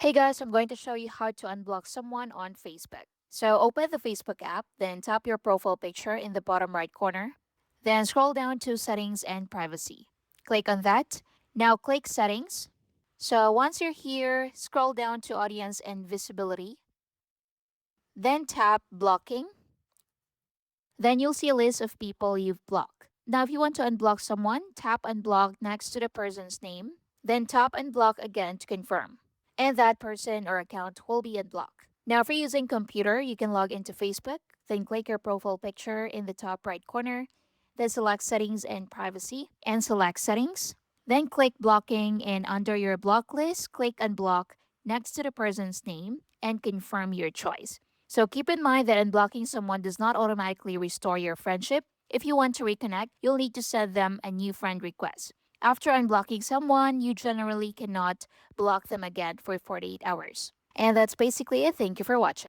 Hey guys, I'm going to show you how to unblock someone on Facebook. So open the Facebook app, then tap your profile picture in the bottom right corner. Then scroll down to Settings and Privacy. Click on that. Now click Settings. So once you're here, scroll down to Audience and Visibility. Then tap Blocking. Then you'll see a list of people you've blocked. Now if you want to unblock someone, tap Unblock next to the person's name. Then tap Unblock again to confirm, and that person or account will be unblocked. Now, if you're using computer, you can log into Facebook, then click your profile picture in the top right corner, then select Settings and Privacy, and select Settings. Then click Blocking, and under your block list, click Unblock next to the person's name and confirm your choice. So keep in mind that unblocking someone does not automatically restore your friendship. If you want to reconnect, you'll need to send them a new friend request. After unblocking someone, you generally cannot block them again for 48 hours. And that's basically it. Thank you for watching.